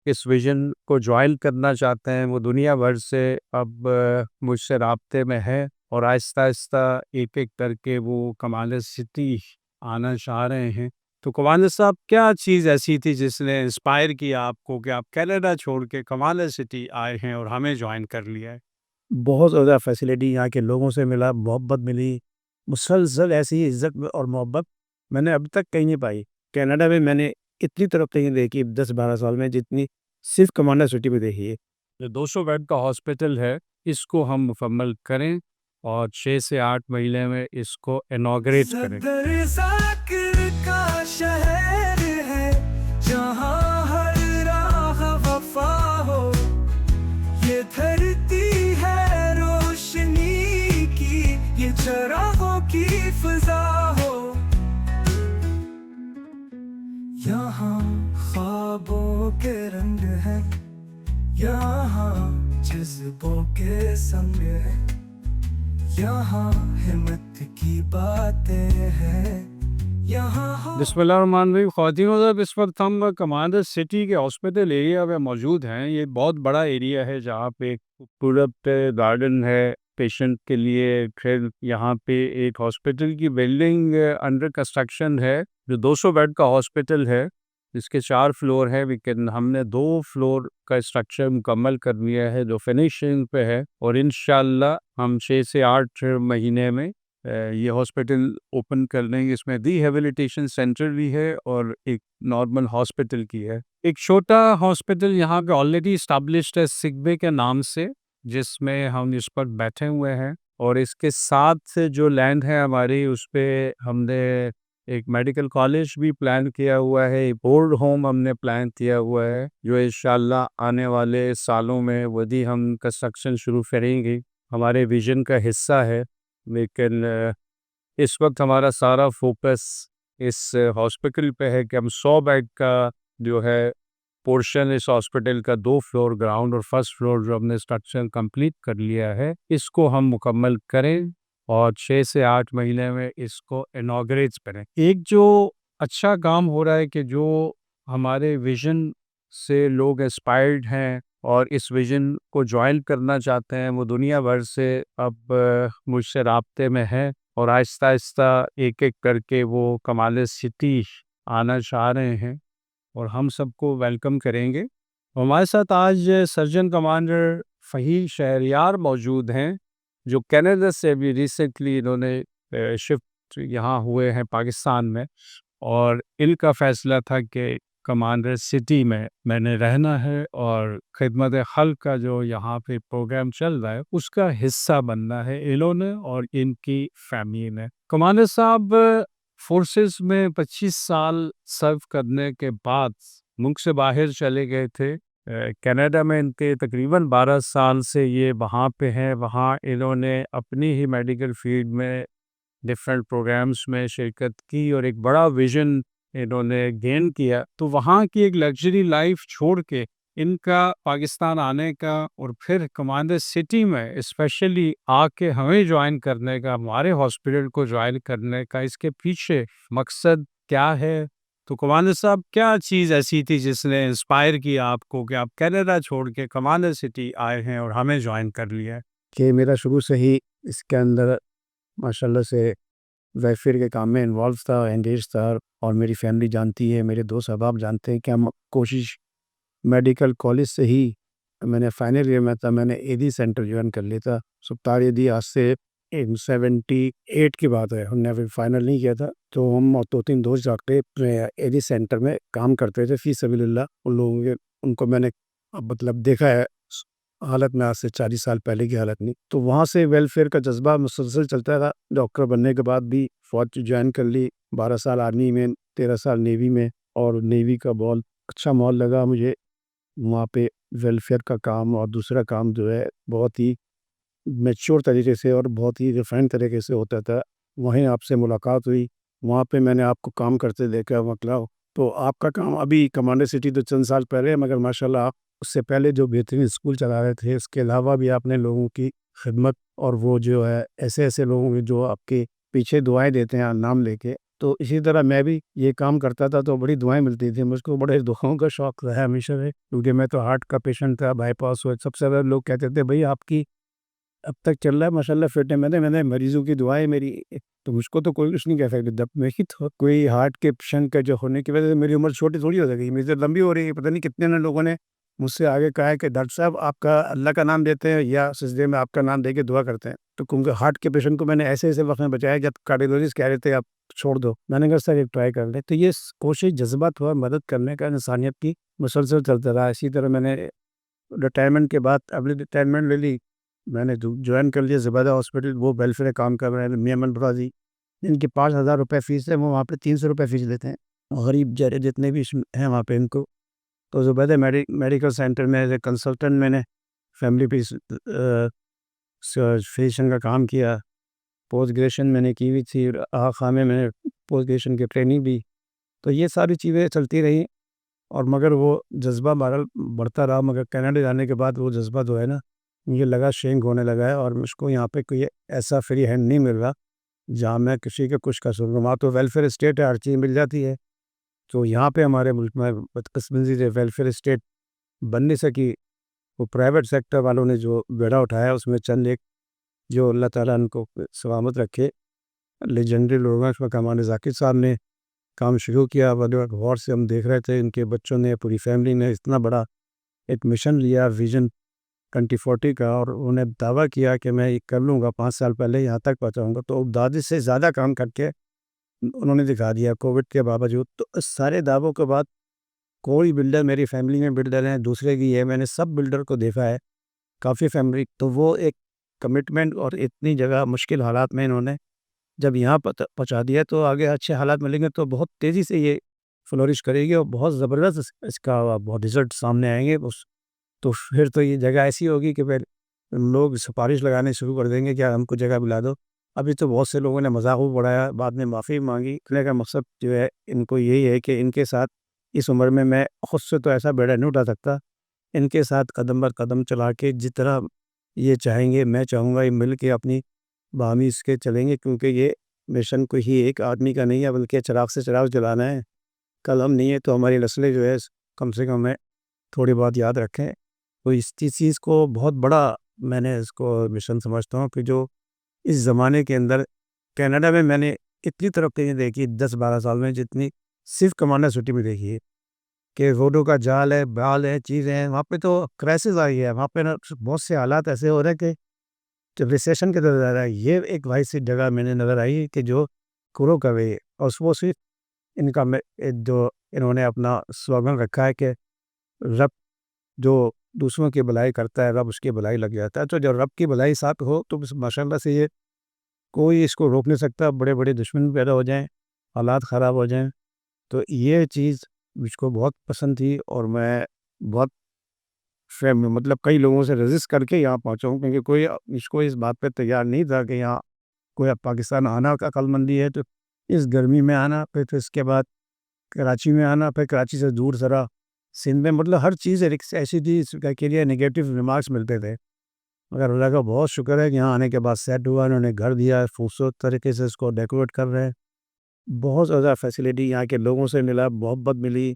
اس vision کو join کرنا چاہتے ہیں، وہ دنیا بھر سے اب مجھ سے رابطے میں ہے، اور آہستہ آہستہ ایک ایک کر کے وہ کمال سٹی آنا چاہ رہے ہیں۔ تو کمال صاحب، کیا چیز ایسی تھی جس نے انسپائر کیا آپ کو کہ آپ کینیڈا چھوڑ کے کمال سٹی آئے ہیں اور ہمیں جوائن کر لیا ہے؟ بہت زیادہ فیسلٹی یہاں کے لوگوں سے ملا، محبت ملی، مسلسل ایسی عزت اور محبت میں نے اب تک کہیں نہیں پائی۔ کینیڈا میں میں نے اتنی ترقی نہیں دیکھی 10-12 سال میں جتنی صرف کمانڈر سٹی میں دیکھی ہے۔ جو 200 بیڈ کا ہاسپٹل ہے، اس کو ہم مکمل کریں اور 6 سے 8 مہینے میں اس کو انوگریٹ کریں۔ صدر ذاکر کا شہر ہے جہاں ہر راہ وفا ہو، یہ دھرتی ہے روشنی کی، یہ چراغوں کی فضا ہو، یہاں خوابوں کے رنگ ہیں، یہاں جذبوں کے سنگ ہے، یہاں ہمت کی باتیں ہیں، یہاں بسم اللہ الرحمن الرحیم۔ خواتین و حضرات، اس وقت ہم کمانڈر سٹی کے ہاسپٹل ایریا میں موجود ہیں۔ یہ بہت بڑا ایریا ہے جہاں پہ خوبصورت گارڈن ہے پیشنٹ کے لیے، پھر یہاں پہ ایک ہاسپٹل کی بلڈنگ انڈر کنسٹرکشن ہے جو 200 بیڈ کا ہاسپٹل ہے، جس کے 4 فلور ہے، لیکن ہم نے 2 فلور کا اسٹرکچر مکمل کر لیا ہے جو فنیشنگ پہ ہے، اور انشاءاللہ ہم 6 سے 8 مہینے میں یہ ہاسپٹل اوپن کر دیں گے۔ اس میں ریہیبلیٹیشن سینٹر بھی ہے اور ایک نارمل ہاسپٹل کی ہے۔ ایک چھوٹا ہاسپٹل یہاں پہ آلریڈی اسٹیبلشڈ ہے سک بے کے نام سے، جس میں ہم اس پر بیٹھے ہوئے ہیں، اور اس کے ساتھ جو لینڈ ہے ہماری، اس پہ ہم نے ایک میڈیکل کالج بھی پلان کیا ہوا ہے، ایک اولڈ ہوم ہم نے پلان کیا ہوا ہے جو انشاءاللہ آنے والے سالوں میں ودی ہم کنسٹرکشن شروع کریں گے، ہمارے ویژن کا حصہ ہے۔ لیکن اس وقت ہمارا سارا فوکس اس ہاسپٹل پہ ہے کہ ہم 100 بیڈ کا جو ہے پورشن اس ہاسپٹل کا 2 فلور گراؤنڈ اور فرسٹ فلور جو ہم نے اسٹرکچر کمپلیٹ کر لیا ہے، اس کو ہم مکمل کریں اور 6 سے 8 مہینے میں اس کو انوگریٹ کریں۔ ایک جو اچھا کام ہو رہا ہے کہ جو ہمارے ویژن سے لوگ انسپائرڈ ہیں اور اس ویژن کو جوائن کرنا چاہتے ہیں، وہ دنیا بھر سے اب مجھ سے رابطے میں ہیں، اور آہستہ آہستہ ایک ایک کر کے وہ کمال سٹی آنا چاہ رہے ہیں، اور ہم سب کو ویلکم کریں گے۔ ہمارے ساتھ آج سرجن کمانڈر فہیم شہریار موجود ہیں، جو کینیڈا سے بھی ریسنٹلی انہوں نے شفٹ یہاں ہوئے ہیں پاکستان میں، اور ان کا فیصلہ تھا کہ کمانڈر سٹی میں نے رہنا ہے اور خدمت خلق کا جو یہاں پہ پروگرام چل رہا ہے اس کا حصہ بننا ہے انہوں نے اور ان کی فیملی نے۔ کمانڈر صاحب فورسز میں 25 سال سرو کرنے کے بعد ملک سے باہر چلے گئے تھے۔ کینیڈا میں ان کے تقریباً 12 سال سے یہ وہاں پہ ہیں، وہاں انہوں نے اپنی ہی میڈیکل فیلڈ میں ڈفرینٹ پروگرامز میں شرکت کی اور ایک بڑا ویژن انہوں نے گین کیا، تو وہاں کی ایک لگژری لائف چھوڑ کے ان کا پاکستان آنے کا اور پھر کمانڈر سٹی میں اسپیشلی آ کے ہمیں جوائن کرنے کا، ہمارے ہاسپٹل کو جوائن کرنے کا، اس کے پیچھے مقصد کیا ہے؟ تو کمانڈر صاحب، کیا چیز ایسی تھی جس نے انسپائر کیا آپ کو کہ آپ کینیڈا چھوڑ کے کمانڈر سٹی آئے ہیں اور ہمیں جوائن کر لیا ہے؟ کہ میرا شروع سے ہی اس کے اندر ماشاءاللہ سے ویلفیئر کے کام میں انوالو تھا، انگیج تھا، اور میری فیملی جانتی ہے، میرے دوست احباب جانتے ہیں کہ ہم کوشش میڈیکل کالج سے ہی، میں نے فائنل ایئر میں تھا، میں نے اے ڈی سینٹر جوائن کر لیا تھا سبتار اے ڈی، آج سے 78 کی بات ہے، ہم نے ابھی فائنل نہیں کیا تھا، تو ہم اور 2-3 دوست جا کے اے ڈی سینٹر میں کام کرتے تھے فی سبیل اللہ۔ ان لوگوں کے ان کو میں نے مطلب دیکھا ہے حالت میں، آج سے 40 سال پہلے کی حالت نہیں، تو وہاں سے ویلفیئر کا جذبہ مسلسل چلتا تھا۔ ڈاکٹر بننے کے بعد بھی فوج جوائن کر لی، 12 سال آرمی میں، 13 سال نیوی میں، اور نیوی کا بہت اچھا ماحول لگا مجھے وہاں پہ۔ ویلفیئر کا کام اور دوسرا کام جو ہے بہت ہی میچور طریقے سے اور بہت ہی ریفائن طریقے سے ہوتا تھا۔ وہیں آپ سے ملاقات ہوئی، وہاں پہ میں نے آپ کو کام کرتے دیکھا مطلب، تو آپ کا کام ابھی کمانڈر سٹی تو چند سال پہلے ہے، مگر ماشاءاللہ آپ اس سے پہلے جو بہترین اسکول چلا رہے تھے، اس کے علاوہ بھی آپ نے لوگوں کی خدمت، اور وہ جو ہے ایسے ایسے لوگوں کے جو آپ کے پیچھے دعائیں دیتے ہیں نام لے کے، تو اسی طرح میں بھی یہ کام کرتا تھا تو بڑی دعائیں ملتی تھیں مجھ کو، بڑے دعاؤں کا شوق رہا ہے ہمیشہ سے، کیونکہ میں تو ہارٹ کا پیشنٹ تھا، بائی پاس ہوا، سب سے زیادہ لوگ کہتے تھے بھائی آپ کی اب تک چل رہا ہے ماشاء اللہ فٹ ہے، میں نے مریضوں کی دعائیں میری، تو مجھ کو تو کوئی کچھ نہیں کہہ سکتا، جب میں ہی تو کوئی ہارٹ کے پیشنٹ کا جو ہونے کی وجہ سے میری عمر چھوٹی تھوڑی ہو گئی، میری تو لمبی ہو رہی ہے، پتہ نہیں کتنے نے لوگوں نے مجھ سے آگے کہا ہے کہ ڈاکٹر صاحب آپ کا اللہ کا نام دیتے ہیں یا سجدے میں آپ کا نام دے کے دعا کرتے ہیں، تو کیونکہ ہارٹ کے پیشنٹ کو میں نے ایسے ایسے وقت میں بچایا جب کارڈیولوجسٹ کہہ رہے تھے آپ چھوڑ دو، میں نے کہا سر ایک ٹرائی کر لیں، تو یہ کوشش جذبہ تھا مدد کرنے کا انسانیت کی، مسلسل چلتا رہا۔ اسی طرح میں نے ریٹائرمنٹ کے بعد اپنی ریٹائرمنٹ لے لی، میں نے جوائن کر لیا زبیدہ ہاسپٹل، وہ ویلفیئر کام کر رہے ہیں میاں منفرازی، ان کی 5,000 روپے فیس ہے، وہ وہاں پہ 300 روپے فیس لیتے ہیں، غریب جتنے بھی ہیں وہاں پہ ان کو، تو زبیدہ میڈیکل سینٹر میں ایز اے کنسلٹنٹ میں نے فیملی پیس فزیشین کا کام کیا، پوسٹ گریجویشن میں نے کی ہوئی تھی، خاں میں نے پوسٹ گریجویشن کی ٹریننگ بھی، تو یہ ساری چیزیں چلتی رہیں، اور مگر وہ جذبہ بہرحال بڑھتا رہا، مگر کینیڈا جانے کے بعد وہ جذبہ جو ہے نا مجھے لگا شینک ہونے لگا ہے، اور مجھ کو یہاں پہ کوئی ایسا فری ہینڈ نہیں مل رہا جہاں میں کسی کا کچھ کر سکوں، وہاں تو ویلفیئر اسٹیٹ ہے، ہر چیز مل جاتی ہے، تو یہاں پہ ہمارے ملک میں بدقسمتی سے ویلفیئر اسٹیٹ بن نہیں سکی، وہ پرائیویٹ سیکٹر والوں نے جو بیڑا اٹھایا اس میں چند ایک جو اللہ تعالیٰ ان کو سلامت رکھے لیجنڈری لوگ ہیں، اس میں کمان ذاکر صاحب نے کام شروع کیا، غور سے ہم دیکھ رہے تھے ان کے بچوں نے پوری فیملی نے اتنا بڑا ایک مشن لیا ویژن 2040 کا، اور انہوں نے دعویٰ کیا کہ میں یہ کر لوں گا، 5 سال پہلے یہاں تک پہنچاؤں گا، تو دادی سے زیادہ کام کر کے انہوں نے دکھا دیا کووڈ کے باوجود۔ تو اس سارے دعووں کے بعد کوئی بلڈر، میری فیملی میں بلڈر ہیں، دوسرے کی ہے، میں نے سب بلڈر کو دیکھا ہے، کافی فیملی، تو وہ ایک کمٹمنٹ اور اتنی جگہ مشکل حالات میں انہوں نے جب یہاں پہنچا دیا تو آگے اچھے حالات ملیں گے تو بہت تیزی سے یہ فلورش کرے گی اور بہت زبردست اس کا بہت رزلٹ سامنے آئیں گے، تو پھر تو یہ جگہ ایسی ہوگی کہ پھر لوگ سفارش لگانے شروع کر دیں گے کہ ہم کو جگہ بلا دو۔ ابھی تو بہت سے لوگوں نے مذاق بڑھایا، بعد میں معافی مانگی، کہنے کا مقصد جو ہے ان کو یہی ہے کہ ان کے ساتھ اس عمر میں خود سے تو ایسا بیڑا نہیں اٹھا سکتا، ان کے ساتھ قدم بر قدم چلا کے جس طرح یہ چاہیں گے میں چاہوں گا، یہ مل کے اپنی باہمی اس کے چلیں گے، کیونکہ یہ مشن کوئی ہی ایک آدمی کا نہیں ہے بلکہ چراغ سے چراغ جلانا ہے، کل ہم نہیں ہے تو ہماری نسلیں جو ہے کم سے کم تھوڑی بات یاد رکھیں، تو اس چیز کو بہت بڑا میں نے اس کو مشن سمجھتا ہوں کہ جو اس زمانے کے اندر کینیڈا میں نے اتنی ترقی نہیں دیکھی 10-12 سال میں جتنی صرف کمانڈر سٹی میں دیکھی ہے، کہ روڈوں کا جال ہے، بال ہے، چیزیں ہیں، وہاں پہ تو کرائسس آئی ہے، وہاں پہ بہت سے حالات ایسے ہو رہے ہیں کہ جب ریسیشن کے نظر آ رہا ہے، یہ ایک واحد سی جگہ میں نے نظر آئی کہ جو کرو کر رہی ہے، اور وہ صرف ان کا جو انہوں نے اپنا سلوگن رکھا ہے کہ رب جو دوسروں کی بھلائی کرتا ہے رب اس کی بھلائی لگ جاتا ہے، تو جب رب کی بھلائی ساتھ ہو تو ماشاء اللہ سے یہ کوئی اس کو روک نہیں سکتا، بڑے بڑے دشمن پیدا ہو جائیں، حالات خراب ہو جائیں، تو یہ چیز مجھ کو بہت پسند تھی، اور میں بہت مطلب کئی لوگوں سے رجسٹ کر کے یہاں پہنچا ہوں، کیونکہ کوئی اس کو اس بات پہ تیار نہیں تھا کہ یہاں کوئی پاکستان آنا کا عقل مندی ہے، تو اس گرمی میں آنا، پھر اس کے بعد کراچی میں آنا، پھر کراچی سے دور ذرا سندھ میں، مطلب ہر چیز ایسی تھی کے لیے نگیٹو ریمارکس ملتے تھے، مگر اللہ کا بہت شکر ہے کہ یہاں آنے کے بعد سیٹ ہوا، انہوں نے گھر دیا، خوبصورت طریقے سے اس کو ڈیکوریٹ کر رہے ہیں، بہت زیادہ فیسلٹی یہاں کے لوگوں سے ملا، محبت ملی،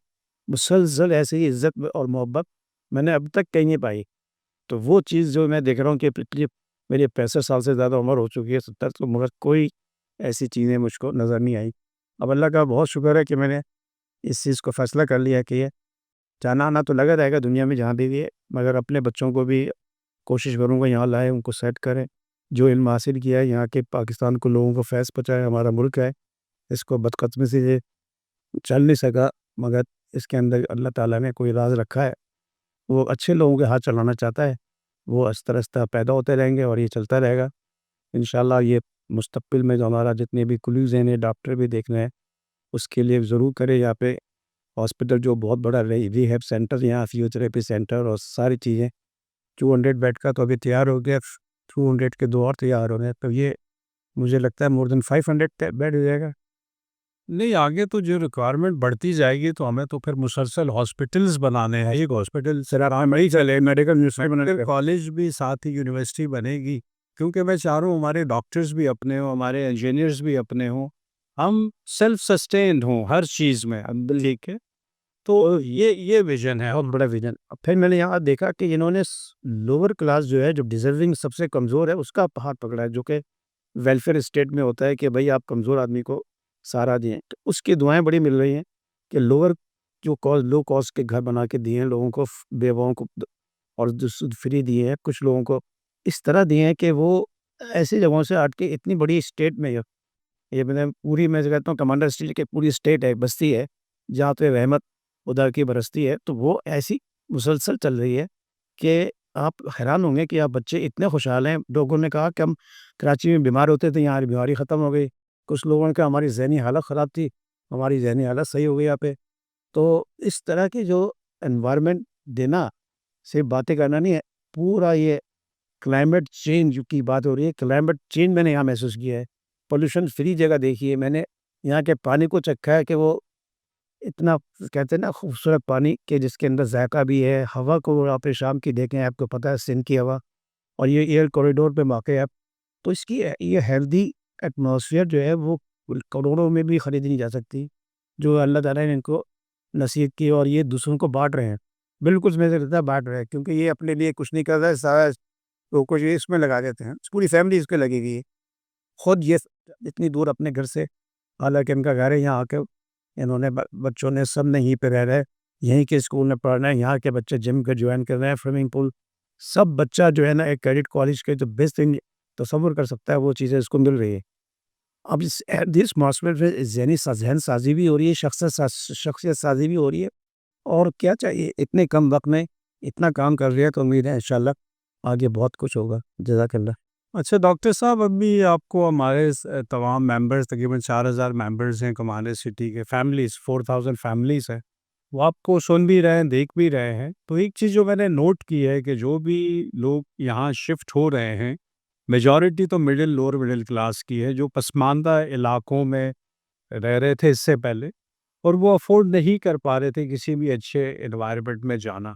مسلسل ایسی عزت اور محبت میں نے اب تک کہیں نہیں پائی، تو وہ چیز جو میں دیکھ رہا ہوں کہ پچھلی میری 65 سال سے زیادہ عمر ہو چکی ہے، 70، تو مگر کوئی ایسی چیزیں مجھ کو نظر نہیں آئی۔ اب اللہ کا بہت شکر ہے کہ میں نے اس چیز کو فیصلہ کر لیا کہ یہ جانا آنا تو لگا رہے گا دنیا میں جہاں بھی ہے، مگر اپنے بچوں کو بھی کوشش کروں گا یہاں لائے، ان کو سیٹ کریں، جو علم حاصل کیا ہے یہاں کے پاکستان کو لوگوں کو فیض پہنچائے، ہمارا ملک ہے، اس کو بدقسمتی سے یہ چل نہیں سکا، مگر اس کے اندر اللہ تعالیٰ نے کوئی راز رکھا ہے، وہ اچھے لوگوں کے ہاتھ چلانا چاہتا ہے، وہ آہستہ پیدا ہوتے رہیں گے اور یہ چلتا رہے گا انشاءاللہ۔ یہ مستقبل میں جو ہمارا جتنے بھی کلیگز ہیں ڈاکٹر بھی دیکھ رہے ہیں اس کے لیے ضرور کرے، یہاں پہ ہاسپٹل جو بہت بڑا ریہیب سینٹر، یہاں فزیوتھراپی سینٹر اور ساری چیزیں، 200 بیڈ کا تو ابھی تیار ہو گیا، 200 کے 2 اور تیار ہو رہے ہیں، تو یہ مجھے لگتا ہے مور دین 500 بیڈ ہو جائے گا۔ نہیں، آگے تو جو ریکوائرمنٹ بڑھتی جائے گی تو ہمیں تو پھر مسلسل ہاسپٹلز بنانے ہیں، ایک ہاسپٹل میڈیکل کالج بھی ساتھ ہی یونیورسٹی بنے گی، کیونکہ میں چاہ رہا ہوں ہمارے ڈاکٹرز بھی اپنے ہوں، ہمارے انجینئرز بھی اپنے ہوں، ہم سیلف سسٹینڈ ہوں ہر چیز میں. ٹھیک ہے, تو یہ ویژن ہے. بہت بڑا ویژن. پھر میں نے یہاں دیکھا کہ انہوں نے لوور کلاس جو ہے, جو ڈیزرونگ سب سے کمزور ہے, اس کا ہاتھ پکڑا ہے, جو کہ ویلفیئر اسٹیٹ میں ہوتا ہے کہ بھائی آپ کمزور آدمی کو سہارا دیں. تو اس کی دعائیں بڑی مل رہی ہیں کہ لو کاسٹ کے گھر بنا کے دیے ہیں لوگوں کو, بیواؤں کو, اور فری دیے ہیں. کچھ لوگوں کو اس طرح دیے ہیں کہ وہ ایسی جگہوں سے ہٹ کے اتنی بڑی اسٹیٹ میں, یہ میں کہتا ہوں کمانڈر اسٹیٹ کی پوری اسٹیٹ ہے, بستی ہے جہاں پہ رحمت خدا کی برستی ہے. تو وہ ایسی مسلسل چل رہی ہے کہ آپ حیران ہوں گے کہ آپ بچے اتنے خوشحال ہیں. لوگوں نے کہا کہ ہم کراچی میں بیمار ہوتے تھے, یہاں بیماری ختم ہو گئی. کچھ لوگوں نے کہا ہماری ذہنی حالت خراب تھی, ہماری ذہنی حالت صحیح ہو گئی یہاں پہ. تو اس طرح کی جو انوائرمنٹ دینا صرف باتیں کرنا نہیں ہے, پورا یہ کلائمیٹ چینج کی بات ہو رہی ہے. کلائمیٹ چینج میں نے یہاں محسوس کیا ہے. پولوشن فری جگہ دیکھی ہے میں نے, یہاں کے پانی کو چکھا ہے کہ وہ اتنا کہتے ہیں نا خوبصورت پانی کہ جس کے اندر ذائقہ بھی ہے. ہوا کو آپ شام کی دیکھیں, آپ کو پتہ ہے سندھ کی ہوا, اور یہ ایئر کوریڈور پہ واقع ہے. تو اس کی یہ ہیلدی ایٹماسفیئر جو ہے وہ کروڑوں میں بھی خریدی نہیں جا سکتی, جو اللہ تعالیٰ نے ان کو نصیب کی, اور یہ دوسروں کو بانٹ رہے ہیں. بالکل میں سے کہتا بانٹ رہے ہیں, کیونکہ یہ اپنے لیے کچھ نہیں کر رہا ہے, سارا تو کچھ اس میں لگا دیتے ہیں. پوری فیملی اس پہ لگی ہوئی ہے. خود یہ اتنی دور اپنے گھر سے, حالانکہ ان کا گھر ہے, یہاں آ کے انہوں نے بچوں نے سب نے یہیں پہ رہ رہے, یہیں کے اسکول میں پڑھ رہے ہیں. یہاں کے بچے جم کے جوائن کر رہے ہیں, سوئمنگ پول, سب بچہ جو ہے نا ایک کریڈٹ کالج کے جو بیسٹ تصور کر سکتا ہے وہ چیزیں اس کو مل رہی ہے. اب اس معاشرے میں ذہن سازی بھی ہو رہی ہے, شخصیت سازی بھی ہو رہی ہے. اور کیا چاہیے, اتنے کم وقت میں اتنا کام کر رہی ہے, تو امید ہے انشاءاللہ آگے بہت کچھ ہوگا. جزاک اللہ. اچھا ڈاکٹر صاحب, ابھی آپ کو ہمارے تمام ممبرز, تقریباً 4000 ممبرز ہیں کمانڈر سٹی کے, فیملیز 4000 فیملیز ہیں, وہ آپ کو سن بھی رہے ہیں, دیکھ بھی رہے ہیں. تو ایک چیز جو میں نے نوٹ کی ہے کہ جو بھی لوگ یہاں شفٹ ہو رہے ہیں, میجورٹی تو لوور مڈل کلاس کی ہے, جو پسماندہ علاقوں میں رہ رہے تھے اس سے پہلے, اور وہ افورڈ نہیں کر پا رہے تھے کسی بھی اچھے انوائرمنٹ میں جانا.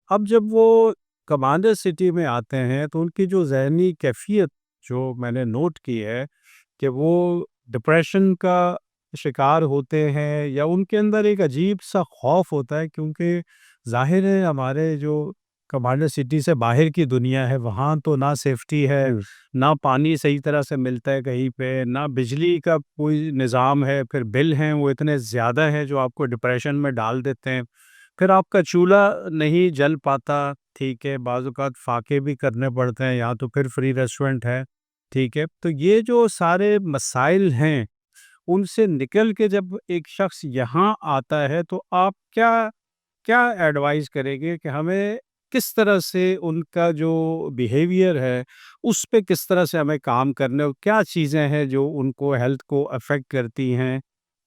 اب جب وہ کمانڈر سٹی میں آتے ہیں تو ان کی جو ذہنی کیفیت جو میں نے نوٹ کی ہے کہ وہ ڈپریشن کا شکار ہوتے ہیں, یا ان کے اندر ایک عجیب سا خوف ہوتا ہے, کیونکہ ظاہر ہے ہمارے جو کمانڈر سٹی سے باہر کی دنیا ہے, وہاں تو نہ سیفٹی ہے, نہ پانی صحیح طرح سے ملتا ہے کہیں پہ, نہ بجلی کا کوئی نظام ہے, پھر بل ہیں وہ اتنے زیادہ ہیں جو آپ کو ڈپریشن میں ڈال دیتے ہیں, پھر آپ کا چولہا نہیں جل پاتا. ٹھیک ہے, بعض اوقات فاقے بھی کرنے پڑتے ہیں, یا تو پھر فری ریسٹورنٹ ہے. ٹھیک ہے, تو یہ جو سارے مسائل ہیں ان سے نکل کے جب ایک شخص یہاں آتا ہے تو آپ کیا ایڈوائز کریں گے کہ ہمیں کس طرح سے ان کا جو بیہیویئر ہے اس پہ کس طرح سے ہمیں کام کرنے, اور کیا چیزیں ہیں جو ان کو ہیلتھ کو افیکٹ کرتی ہیں,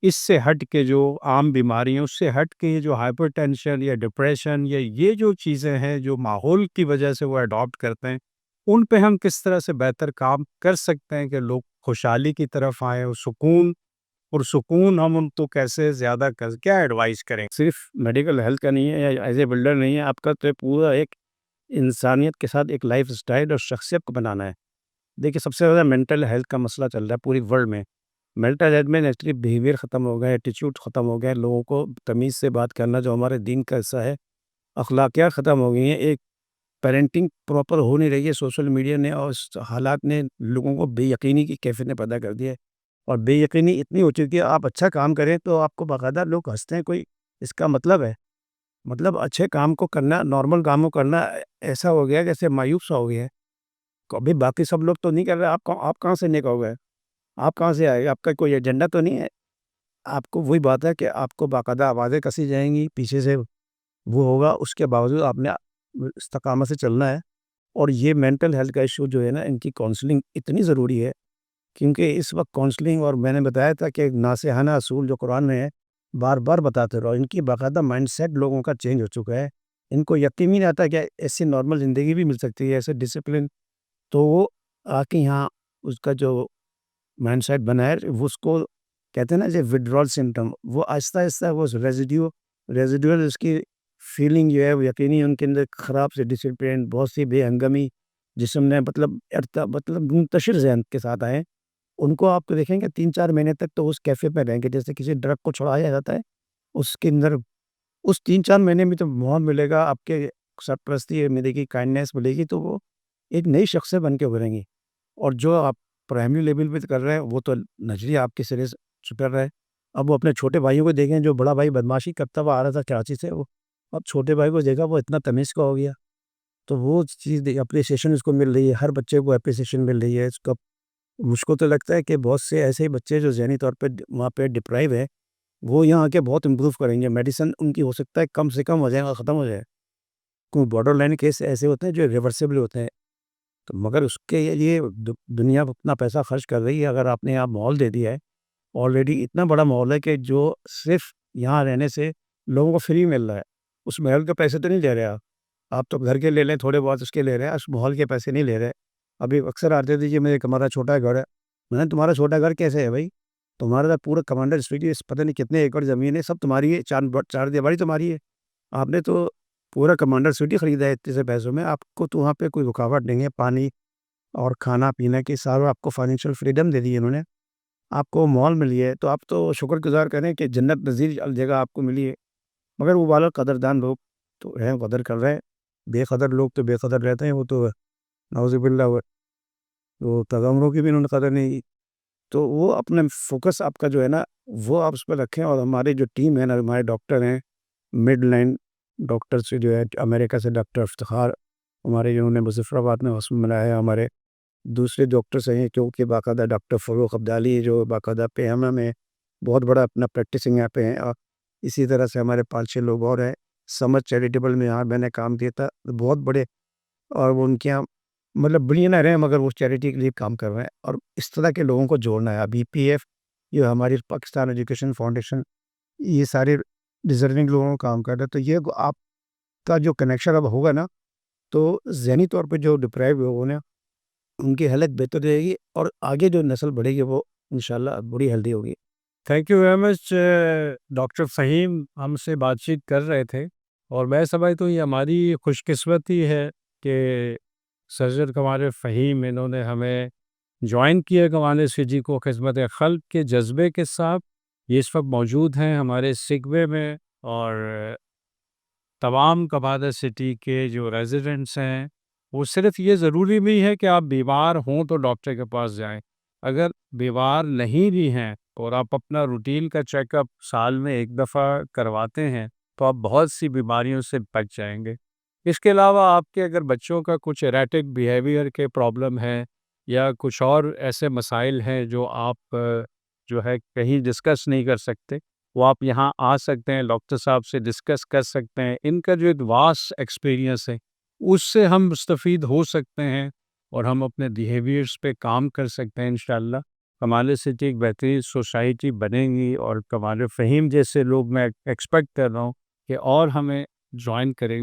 اس سے ہٹ کے جو عام بیماریاں, اس سے ہٹ کے یہ جو ہائپر ٹینشن یا ڈپریشن یا یہ جو چیزیں ہیں جو ماحول کی وجہ سے وہ اڈاپٹ کرتے ہیں, ان پہ ہم کس طرح سے بہتر کام کر سکتے ہیں کہ لوگ خوشحالی کی طرف آئیں, اور سکون ہم ان کو کیسے زیادہ کیا ایڈوائز کریں. صرف میڈیکل ہیلتھ کا نہیں ہے یا ایز اے بلڈر نہیں ہے, آپ کا تو پورا ایک انسانیت کے ساتھ ایک لائف سٹائل اور شخصیت کو بنانا ہے. دیکھیے سب سے زیادہ مینٹل ہیلتھ کا مسئلہ چل رہا ہے پوری ورلڈ میں. مینٹل ہیلتھ میں نیچرلی بیہیویئر ختم ہو گیا, ایٹیچیوڈ ختم ہو گیا, لوگوں کو تمیز سے بات کرنا جو ہمارے دین کا حصہ ہے, اخلاقیات ختم ہو گئی ہیں. ایک پیرنٹنگ پراپر ہو نہیں رہی ہے. سوشل میڈیا نے اور حالات نے لوگوں کو بے یقینی کی کیفیت نے پیدا کر دیا ہے, اور بے یقینی اتنی ہو چکی ہے, آپ اچھا کام کریں تو آپ کو باقاعدہ لوگ ہنستے ہیں. کوئی اس کا مطلب ہے, مطلب اچھے کام کو کرنا, نارمل کام کو کرنا ایسا ہو گیا جیسے مایوس سا ہو گیا ہے. ابھی باقی سب لوگ تو نہیں کر رہے, آپ کہاں سے نیک ہو گئے, آپ کہاں سے آئے, آپ کا کوئی ایجنڈا تو نہیں ہے. آپ کو وہی بات ہے کہ آپ کو باقاعدہ آوازیں کسی جائیں گی پیچھے سے, وہ ہوگا, اس کے باوجود آپ نے استقامت سے چلنا ہے. اور یہ مینٹل ہیلتھ کا ایشو جو ہے نا, ان کی کاؤنسلنگ اتنی ضروری ہے, کیونکہ اس وقت کاؤنسلنگ, اور میں نے بتایا تھا کہ ناصحانہ اصول جو قرآن میں ہے بار بار بتاتے رہو, ان کی باقاعدہ مائنڈ سیٹ لوگوں کا چینج ہو چکا ہے. ان کو یقین نہیں آتا کہ ایسی نارمل زندگی بھی مل سکتی ہے, ایسے ڈسپلن. تو وہ آ کے یہاں اس کا جو مائنڈ سیٹ بنا ہے, وہ اس کو کہتے ہیں نا جو وڈرال سمٹم, وہ آہستہ آہستہ وہ ریزیڈیول اس کی فیلنگ جو ہے وہ یقینی ان کے اندر خراب سے ڈسپلن, بہت سی بے ہنگمی, جسم نے مطلب منتشر ذہن کے ساتھ آئے, ان کو آپ دیکھیں گے 3-4 مہینے تک تو اس کیفے پہ رہیں گے. جیسے کسی ڈرگ کو چھڑایا جاتا ہے اس کے اندر اس 3-4 مہینے میں تو ماحول ملے گا, آپ کے سرپرستی ملے گی, کائنڈنیس ملے گی, تو وہ ایک نئی شخص بن کے ابھریں گی. اور جو آپ پرائمری لیول پہ کر رہے ہیں وہ تو نظریہ آپ کے سرے سے کر رہے ہیں. اب وہ اپنے چھوٹے بھائیوں کو دیکھیں, جو بڑا بھائی بدماشی کرتا ہوا آ رہا تھا کراچی سے, وہ اب چھوٹے بھائی کو دیکھا وہ اتنا تمیز کا ہو گیا. تو وہ چیز اپریسیشن اس کو مل رہی ہے, ہر بچے کو اپریسیشن مل رہی ہے اس کا. مجھ کو تو لگتا ہے کہ بہت سے ایسے ہی بچے جو ذہنی طور پہ وہاں پہ ڈپرائیو ہے, وہ یہاں آ کے بہت امپروو کریں گے. میڈیسن ان کی ہو سکتا ہے کم سے کم ہو جائے گا, ختم ہو جائے. کوئی بارڈر لائن کیس ایسے ہوتے ہیں جو ریورسیبل ہوتے ہیں, تو مگر اس کے لیے دنیا اتنا پیسہ خرچ کر رہی ہے. اگر آپ نے یہاں ماحول دے دیا ہے, آلریڈی اتنا بڑا ماحول ہے کہ جو صرف یہاں رہنے سے لوگوں کو فری مل رہا ہے, اس محل کے پیسے تو نہیں لے رہے آپ تو گھر کے لے لیں تھوڑے بہت, اس کے لے رہے ہیں, اس ماحول کے پیسے نہیں لے رہے. ابھی اکثر آتے تھے کہ میرے ہمارا چھوٹا گھر ہے. میں نے تمہارا چھوٹا گھر کیسے ہے بھائی, تمہارا تو پورا کمانڈر اسٹریٹ پتہ نہیں کتنے ایکڑ زمین ہے, سب تمہاری ہے, چار دیواری تمہاری ہے. آپ نے تو پورا کمانڈر سٹی خریدا ہے اتنے سے پیسوں میں. آپ کو تو وہاں پہ کوئی رکاوٹ نہیں ہے, پانی اور کھانا پینا کے سارا آپ کو فائنینشیل فریڈم دے دی ہے انہوں نے, آپ کو مال ملی ہے. تو آپ تو شکر گزار کریں کہ جنت نظیر جگہ آپ کو ملی ہے. مگر وہ والا قدردان لوگ تو ہیں, قدر کر رہے ہیں. بے قدر لوگ تو بے قدر رہتے ہیں, وہ تو نعوذ باللہ, وہ پیغمبروں کی بھی انہوں نے قدر نہیں. تو وہ اپنا فوکس آپ کا جو ہے نا وہ آپ اس پہ رکھیں. اور ہماری جو ٹیم ہے نا, ہمارے ڈاکٹر ہیں مڈ لائن ڈاکٹر سے, جو ہے امریکہ سے ڈاکٹر افتخار, ہمارے جنہوں نے مظفر آباد میں ہاسپٹل بنایا ہے. ہمارے دوسرے ڈاکٹرس ہیں کیونکہ باقاعدہ ڈاکٹر فروخ عبدالی جو باقاعدہ پیامہ میں بہت بڑا اپنا پریکٹسنگ یہاں پہ ہیں. اور اسی طرح سے ہمارے 5-6 لوگ اور ہیں. سمجھ چیریٹیبل میں یہاں میں نے کام کیا تھا, بہت بڑے, اور وہ ان کے یہاں مطلب بڑی نہ رہے مگر وہ چیریٹی کے لیے کام کر رہے ہیں. اور اس طرح کے لوگوں کو جوڑنا ہے. بی پی ایف یہ ہماری پاکستان ایجوکیشن فاؤنڈیشن, یہ سارے ڈیزرونگ لوگوں کو کام کر رہے ہیں. تو یہ آپ کا جو کنیکشن اب ہوگا نا, تو ذہنی طور پہ جو ڈپرائیو لوگوں نے ان کی حالت بہتر رہے گی, اور آگے جو نسل بڑھے گی وہ انشاءاللہ بڑی ہیلدی ہوگی. Thank you very much doctor Fahim ہم سے بات چیت کر رہے تھے, اور میں سمجھتا ہوں یہ ہماری خوش قسمتی ہے کہ سرجن کمال فہیم انہوں نے ہمیں جوائن کیا کمال سٹی کو خدمت خلق کے جذبے کے ساتھ. یہ اس وقت موجود ہیں ہمارے سگوے میں, اور تمام کمال سٹی کے جو ریزیڈنٹس ہیں وہ صرف یہ ضروری نہیں ہے کہ آپ بیمار ہوں تو ڈاکٹر کے پاس جائیں. اگر بیمار نہیں بھی ہیں اور آپ اپنا روٹین کا چیک اپ سال میں ایک دفعہ کرواتے ہیں تو آپ بہت سی بیماریوں سے بچ جائیں گے. اس کے علاوہ آپ کے اگر بچوں کا کچھ ایریٹک بیہیویئر کے پرابلم ہے یا کچھ اور ایسے مسائل ہیں جو آپ جو ہے کہیں ڈسکس نہیں کر سکتے, وہ آپ یہاں آ سکتے ہیں, ڈاکٹر صاحب سے ڈسکس کر سکتے ہیں. ان کا جو ایک واسٹ ایکسپیرینس ہے اس سے ہم مستفید ہو سکتے ہیں, اور ہم اپنے بیہیویئرس پہ کام کر سکتے ہیں. انشاءاللہ کمال سٹی ایک بہترین سوسائٹی بنے گی, اور کمال فہیم جیسے لوگ میں ایکسپیکٹ کر رہا ہوں کہ اور ہمیں جوائن کریں.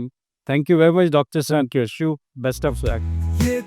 Thank you very much doctor صاحب, بیسٹ آف لک. یہ